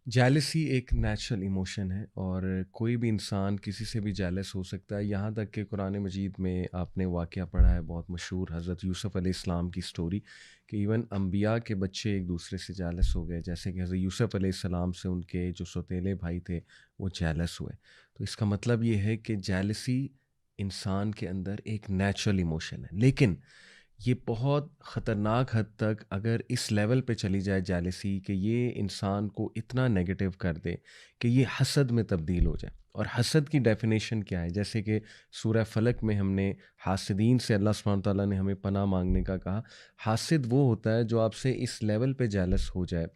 Jealousy एक natural emotion है और कोई भी इंसान किसी से भी जेलस हो सकता है। यहाँ तक कि कुरान मजीद में आपने वाक़या पढ़ा है बहुत मशहूर, हज़रत यूसुफ़ अलैहिस्सलाम की स्टोरी कि इवन अम्बिया के बच्चे एक दूसरे से जेलस हो गए। जैसे कि हज़रत यूसुफ़ अलैहिस्सलाम से उनके जो सौतेले भाई थे वो जेलस हुए। तो इसका मतलब ये है कि जेलसी इंसान के अंदर एक नेचुरल इमोशन है, लेकिन ये बहुत ख़तरनाक हद तक अगर इस लेवल पे चली जाए जेलसी कि ये इंसान को इतना नेगेटिव कर दे कि ये हसद में तब्दील हो जाए। और हसद की डेफिनेशन क्या है? जैसे कि सूरह फलक में हमने हासिदीन से अल्लाह सुब्हानहू व तआला ने हमें पनाह मांगने का कहा। हासिद वो होता है जो आपसे इस लेवल पे जेलस हो जाए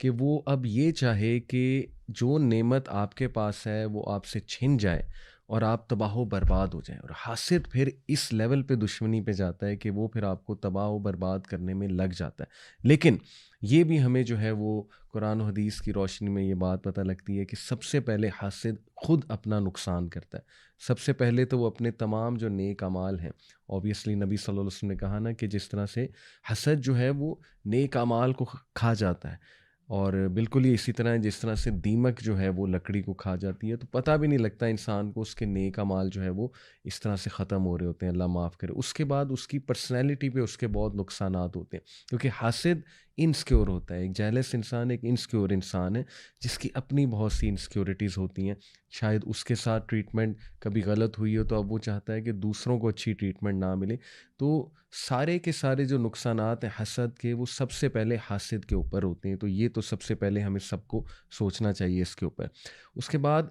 कि वो अब ये चाहे कि जो नेमत आपके पास है वो आपसे छिन जाए और आप तबाह बर्बाद हो जाएँ। और हासिद फिर इस लेवल पे दुश्मनी पे जाता है कि वो फिर आपको तबाह व बर्बाद करने में लग जाता है। लेकिन ये भी हमें जो है वो कुरान और हदीस की रोशनी में ये बात पता लगती है कि सबसे पहले हासिद खुद अपना नुकसान करता है। सबसे पहले तो वो अपने तमाम जो नेक अमाल हैं, ऑब्वियसली नबी सल्लल्लाहु अलैहि वसल्लम ने कहा ना कि जिस तरह से हसद जो है वो नेक अमाल को खा जाता है। और बिल्कुल ही इसी तरह है जिस तरह से दीमक जो है वो लकड़ी को खा जाती है, तो पता भी नहीं लगता इंसान को उसके नेक अमाल जो है वो इस तरह से ख़त्म हो रहे होते हैं, अल्लाह माफ़ करे। उसके बाद उसकी पर्सनैलिटी पे उसके बहुत नुकसानात होते हैं, क्योंकि हासिद इनसिक्योर होता है। एक जेलस इंसान एक इनसिक्योर इंसान है जिसकी अपनी बहुत सी इनसिक्योरिटीज़ होती हैं। शायद उसके साथ ट्रीटमेंट कभी गलत हुई हो तो अब वो चाहता है कि दूसरों को अच्छी ट्रीटमेंट ना मिले। तो सारे के सारे जो नुकसानात हैं हसद के वो सबसे पहले हासिद के ऊपर होते हैं। तो ये तो सबसे पहले हमें सबको सोचना चाहिए इसके ऊपर। उसके बाद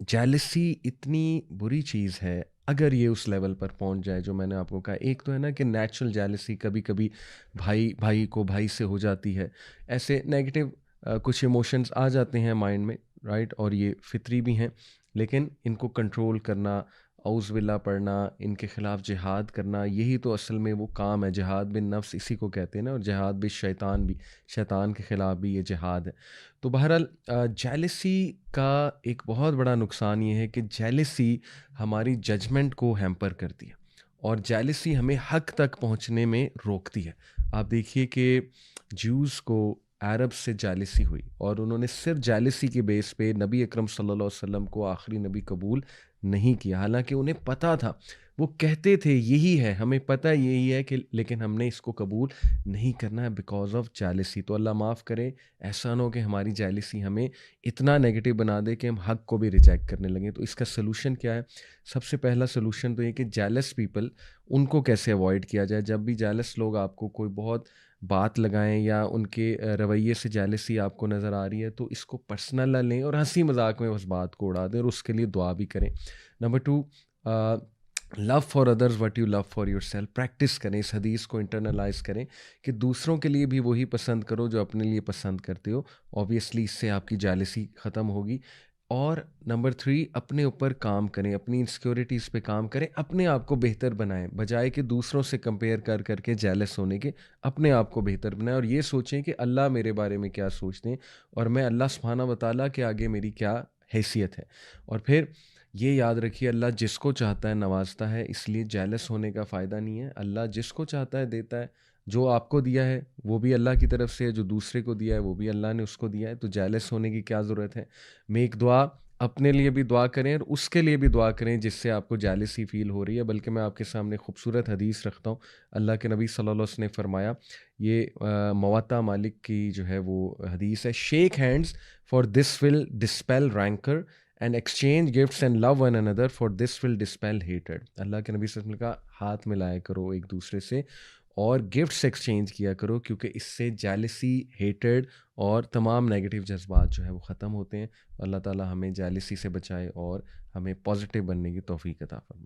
जेलसी इतनी बुरी चीज़ है, अगर ये उस लेवल पर पहुँच जाए जो मैंने आपको कहा। एक तो है ना कि नेचुरल जेलसी कभी-कभी भाई भाई को भाई से हो जाती है। ऐसे नेगेटिव कुछ इमोशंस आ जाते हैं माइंड में, राइट? और ये फ़ितरी भी हैं, लेकिन इनको कंट्रोल करना, औज़ बिल्लाह पढ़ना, इनके ख़िलाफ़ जिहाद करना, यही तो असल में वो काम है। जिहाद बिन नफ्स इसी को कहते हैं ना, और जिहाद बिश शैतान भी, शैतान के ख़िलाफ़ भी ये जिहाद है। तो बहरहाल जेलसी का एक बहुत बड़ा नुकसान ये है कि जेलसी हमारी जजमेंट को हैम्पर करती है और जेलसी हमें हक तक पहुंचने में रोकती है। आप देखिए कि ज्यूज़ को अरब से जेलसी हुई और उन्होंने सिर्फ जेलसी के बेस पे नबी अकरम सल्लल्लाहु अलैहि वसल्लम को आखिरी नबी कबूल नहीं किया, हालांकि उन्हें पता था। वो कहते थे यही है, हमें पता है यही है कि, लेकिन हमने इसको कबूल नहीं करना है बिकॉज ऑफ जेलसी। तो अल्लाह माफ़ करे, ऐसा ना हो कि हमारी जेलसी हमें इतना नेगेटिव बना दे कि हम हक को भी रिजेक्ट करने लगें। तो इसका सलूशन क्या है? सबसे पहला सलूशन तो ये कि जेलस पीपल उनको कैसे अवॉइड किया जाए। जब भी जेलस लोग आपको कोई बहुत बात लगाएं या उनके रवैये से जेलसी आपको नज़र आ रही है, तो इसको पर्सनल ना लें और हंसी मजाक में उस बात को उड़ा दें और उसके लिए दुआ भी करें। Number two, love for others what you love for yourself. Practice करें, इस हदीस को इंटरनलाइज करें कि दूसरों के लिए भी वही पसंद करो जो अपने लिए पसंद करते हो। ऑब्वियसली इससे आपकी जेलसी ख़त्म होगी। और नंबर थ्री, अपने ऊपर काम करें, अपनी इनसिक्योरिटीज़ पे काम करें, अपने आप को बेहतर बनाएं बजाय कि दूसरों से कंपेयर कर करके जेलस होने के। अपने आप को बेहतर बनाएं और ये सोचें कि अल्लाह मेरे बारे में क्या सोचते हैं और मैं अल्लाह सुब्हाना व तआला के आगे मेरी क्या हैसियत है। और फिर ये याद रखिए, अल्लाह जिसको चाहता है नवाजता है, इसलिए जेलस होने का फ़ायदा नहीं है। अल्लाह जिसको चाहता है देता है। जो आपको दिया है वो भी अल्लाह की तरफ से है, जो दूसरे को दिया है वो भी अल्लाह ने उसको दिया है। तो जेलस होने की क्या ज़रूरत है? मेक दुआ, अपने लिए भी दुआ करें और उसके लिए भी दुआ करें जिससे आपको जेलसी फ़ील हो रही है। बल्कि मैं आपके सामने खूबसूरत हदीस रखता हूँ। अल्लाह के नबी सल्लल्लाहु अलैहि वसल्लम ने फरमाया, ये मवात्ता मालिक की जो है वो हदीस है, shake hands for this will dispel rancour and exchange gifts and love one another for this will dispel हेटेड। अल्लाह के नबी सल्लल्लाहु अलैहि वसल्लम ने कहा, हाथ मिलाया करो एक दूसरे से और गिफ्ट्स एक्सचेंज किया करो, क्योंकि इससे जेलसी, हेटेड और तमाम नेगेटिव जज्बात जो है वो ख़त्म होते हैं। अल्लाह ताला हमें जेलसी से बचाए और हमें पॉजिटिव बनने की तौफीक अता फरमाए।